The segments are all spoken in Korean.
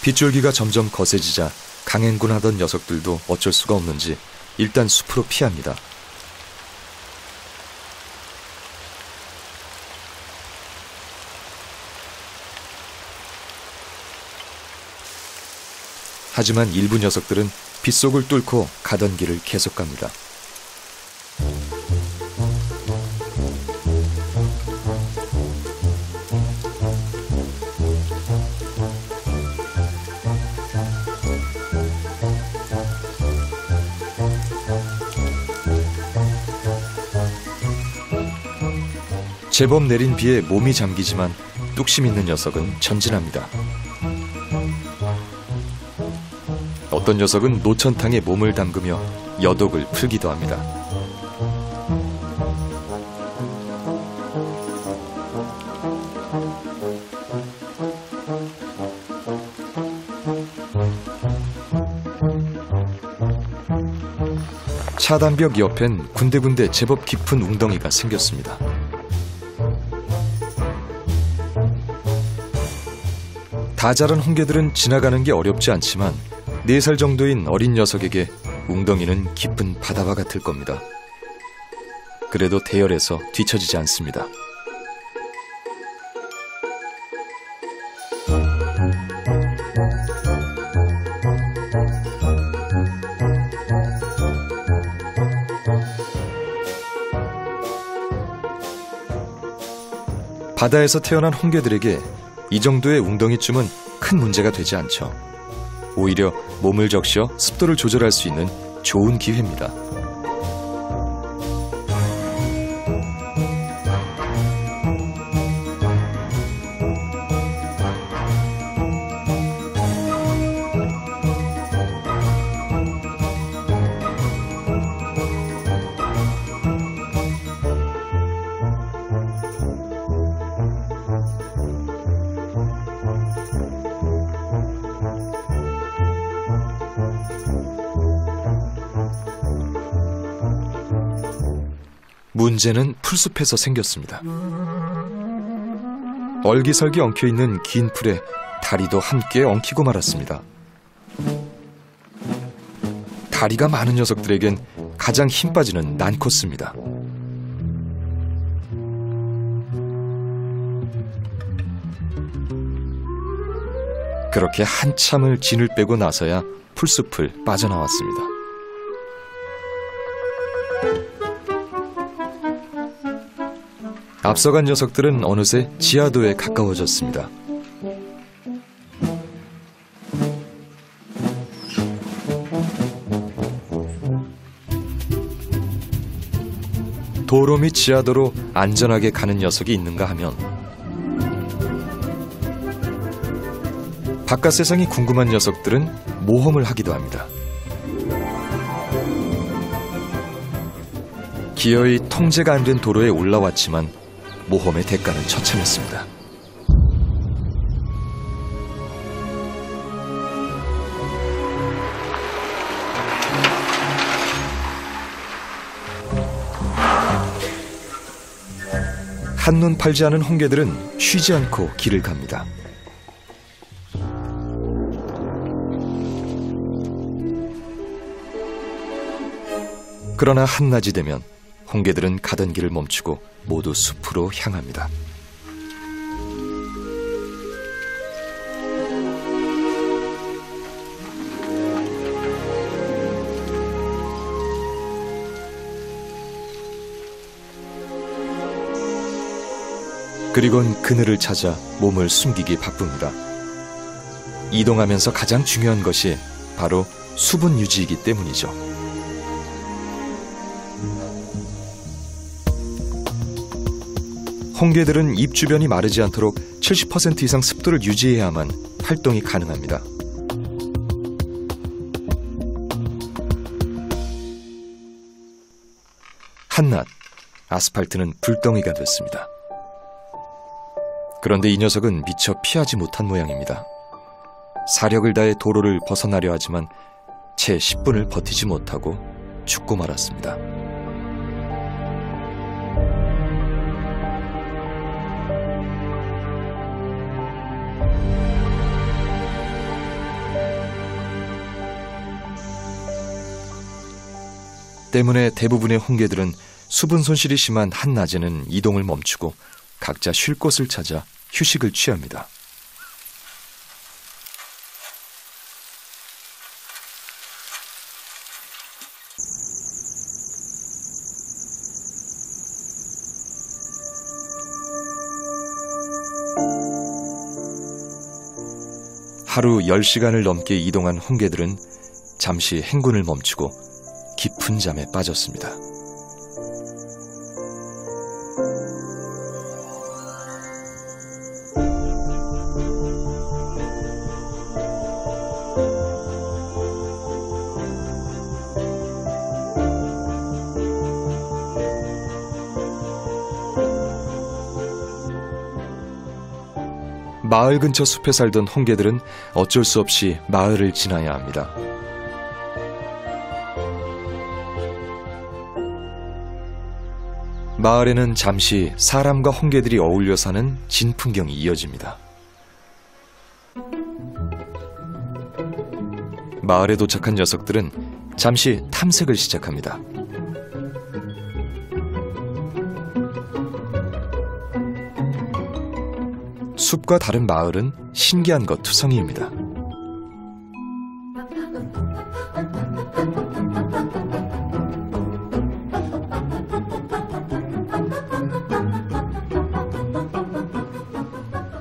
빗줄기가 점점 거세지자 강행군하던 녀석들도 어쩔 수가 없는지 일단 숲으로 피합니다. 하지만 일부 녀석들은 빗속을 뚫고 가던 길을 계속 갑니다. 제법 내린 비에 몸이 잠기지만 뚝심 있는 녀석은 전진합니다. 어떤 녀석은 노천탕에 몸을 담그며 여독을 풀기도 합니다. 차단벽 옆엔 군데군데 제법 깊은 웅덩이가 생겼습니다. 다 자란 홍게들은 지나가는 게 어렵지 않지만 4살 정도인 어린 녀석에게 웅덩이는 깊은 바다와 같을 겁니다. 그래도 대열에서 뒤처지지 않습니다. 바다에서 태어난 홍게들에게 이 정도의 웅덩이쯤은 큰 문제가 되지 않죠. 오히려 몸을 적셔 습도를 조절할 수 있는 좋은 기회입니다. 문제는 풀숲에서 생겼습니다. 얼기설기 엉켜있는 긴 풀에 다리도 함께 엉키고 말았습니다. 다리가 많은 녀석들에겐 가장 힘 빠지는 난코스입니다. 그렇게 한참을 진을 빼고 나서야 풀숲을 빠져나왔습니다. 앞서간 녀석들은 어느새 지하도에 가까워졌습니다. 도로 및 지하도로 안전하게 가는 녀석이 있는가 하면 바깥 세상이 궁금한 녀석들은 모험을 하기도 합니다. 기어이 통제가 안 된 도로에 올라왔지만 모험의 대가는 처참했습니다. 한눈 팔지 않은 홍게들은 쉬지 않고 길을 갑니다. 그러나 한낮이 되면 홍게들은 가던 길을 멈추고 모두 숲으로 향합니다. 그리곤 그늘을 찾아 몸을 숨기기 바쁩니다. 이동하면서 가장 중요한 것이 바로 수분 유지이기 때문이죠. 홍게들은 입 주변이 마르지 않도록 70% 이상 습도를 유지해야만 활동이 가능합니다. 한낮, 아스팔트는 불덩이가 됐습니다. 그런데 이 녀석은 미처 피하지 못한 모양입니다. 사력을 다해 도로를 벗어나려 하지만 채 10분을 버티지 못하고 죽고 말았습니다. 때문에 대부분의 홍게들은 수분 손실이 심한 한낮에는 이동을 멈추고 각자 쉴 곳을 찾아 휴식을 취합니다. 하루 10시간을 넘게 이동한 홍게들은 잠시 행군을 멈추고 깊은 잠에 빠졌습니다. 마을 근처 숲에 살던 홍게들은 어쩔 수 없이 마을을 지나야 합니다. 마을에는 잠시 사람과 홍게들이 어울려 사는 진풍경이 이어집니다. 마을에 도착한 녀석들은 잠시 탐색을 시작합니다. 숲과 다른 마을은 신기한 것 투성이입니다.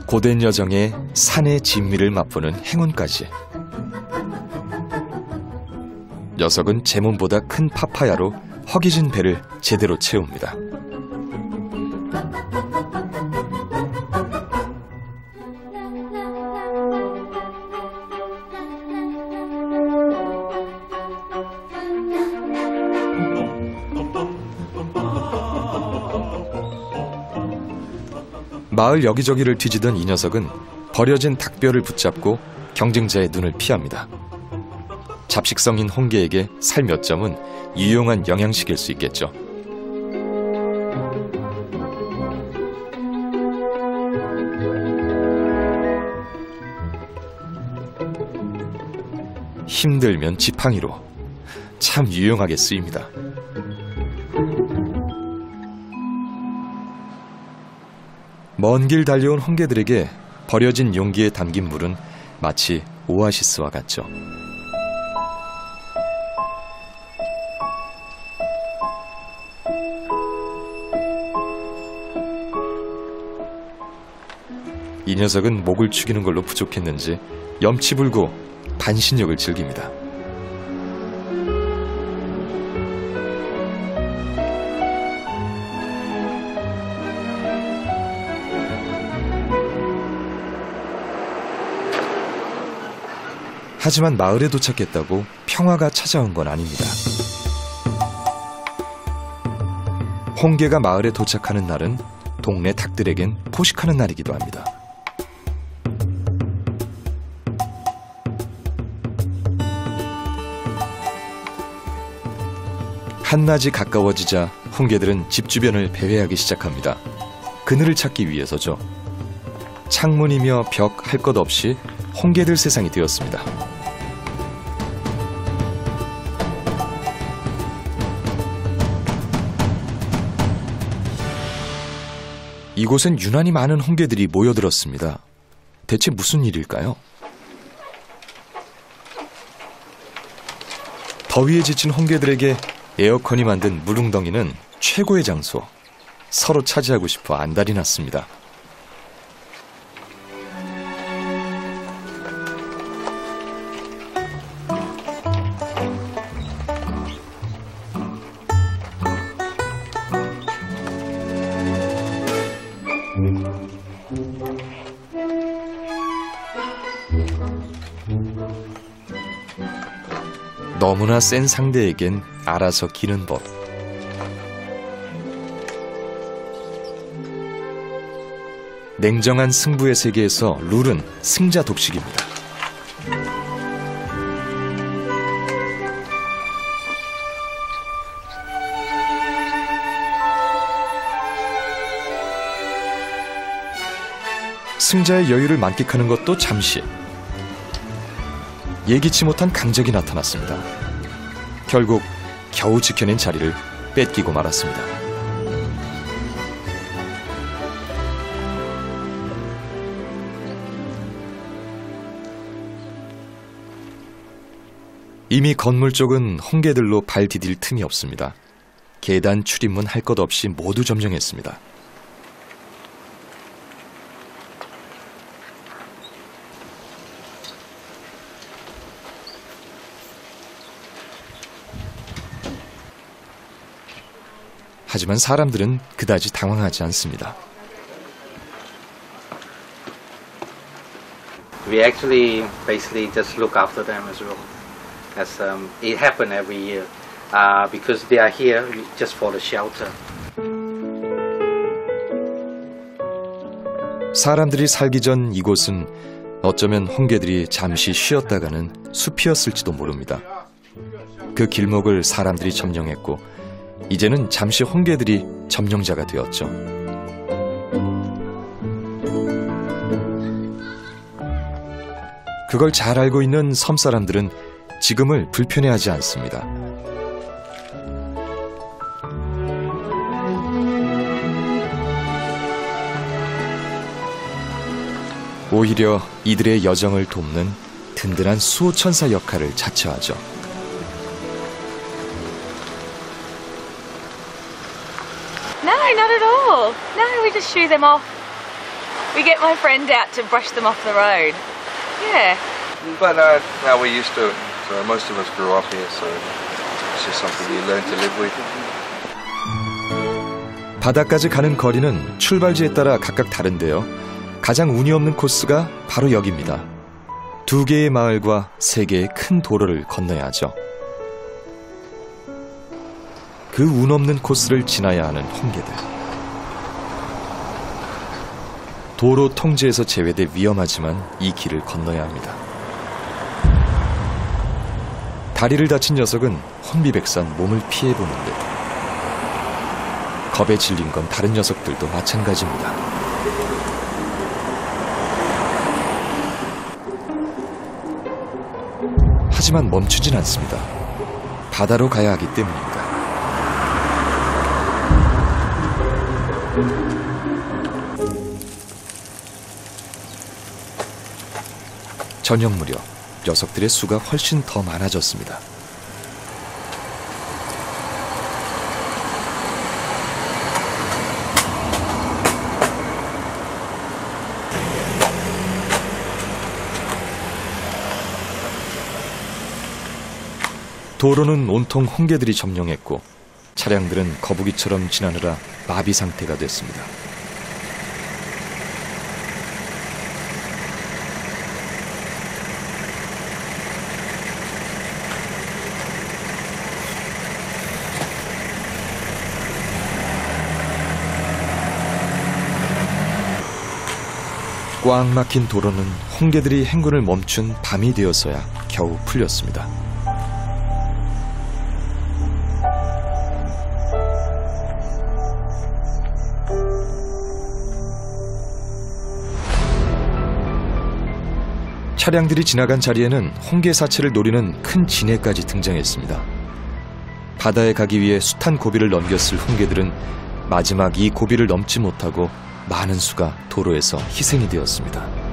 고된 여정에 산의 진미를 맛보는 행운까지. 녀석은 제 몸보다 큰 파파야로 허기진 배를 제대로 채웁니다. 마을 여기저기를 뒤지던 이 녀석은 버려진 닭뼈를 붙잡고 경쟁자의 눈을 피합니다. 잡식성인 홍게에게 살 몇 점은 유용한 영양식일 수 있겠죠. 힘들면 지팡이로. 참 유용하게 쓰입니다. 먼 길 달려온 홍게들에게 버려진 용기에 담긴 물은 마치 오아시스와 같죠. 이 녀석은 목을 축이는 걸로 부족했는지 염치 불고 반신욕을 즐깁니다. 하지만 마을에 도착했다고 평화가 찾아온 건 아닙니다. 홍게가 마을에 도착하는 날은 동네 닭들에겐 포식하는 날이기도 합니다. 한낮이 가까워지자 홍게들은 집 주변을 배회하기 시작합니다. 그늘을 찾기 위해서죠. 창문이며 벽 할 것 없이 홍게들 세상이 되었습니다. 이곳엔 유난히 많은 홍게들이 모여들었습니다. 대체 무슨 일일까요? 더위에 지친 홍게들에게 에어컨이 만든 물웅덩이는 최고의 장소. 서로 차지하고 싶어 안달이 났습니다. 너무나 센 상대에겐 알아서 기는 법. 냉정한 승부의 세계에서 룰은 승자 독식입니다. 승자의 여유를 만끽하는 것도 잠시. 예기치 못한 강적이 나타났습니다. 결국 겨우 지켜낸 자리를 뺏기고 말았습니다. 이미 건물 쪽은 홍게들로 발 디딜 틈이 없습니다. 계단, 출입문 할 것 없이 모두 점령했습니다. 하지만 사람들은 그다지 당황하지 않습니다. We actually basically just look after them as well. As it happens every year, because they are here just for the shelter. 사람들이 살기 전 이곳은 어쩌면 홍게들이 잠시 쉬었다가는 숲이었을지도 모릅니다. 그 길목을 사람들이 점령했고 이제는 잠시 홍게들이 점령자가 되었죠. 그걸 잘 알고 있는 섬 사람들은 지금을 불편해하지 않습니다. 오히려 이들의 여정을 돕는 든든한 수호천사 역할을 자처하죠. No, not at all. No, we just shoo them off. We get my friend out to brush them off the road. Yeah. But now we're used to it. So most of us grew up here, so it's just something you learn to live with. 바다까지 가는 거리는 출발지에 따라 각각 다른데요. 가장 운이 없는 코스가 바로 여기입니다. 2개의 마을과 3개의 큰 도로를 건너야 하죠. 그 운 없는 코스를 지나야 하는 홍게들. 도로 통제에서 제외돼 위험하지만 이 길을 건너야 합니다. 다리를 다친 녀석은 혼비백산 몸을 피해보는데 겁에 질린 건 다른 녀석들도 마찬가지입니다. 하지만 멈추진 않습니다. 바다로 가야 하기 때문입니다. 저녁 무렵 녀석들의 수가 훨씬 더 많아졌습니다. 도로는 온통 홍게들이 점령했고 차량들은 거북이처럼 지나느라 마비 상태가 됐습니다. 꽉 막힌 도로는 홍게들이 행군을 멈춘 밤이 되어서야 겨우 풀렸습니다. 차량들이 지나간 자리에는 홍게 사체를 노리는 큰 진해까지 등장했습니다. 바다에 가기 위해 숱한 고비를 넘겼을 홍게들은 마지막 이 고비를 넘지 못하고 많은 수가 도로에서 희생이 되었습니다.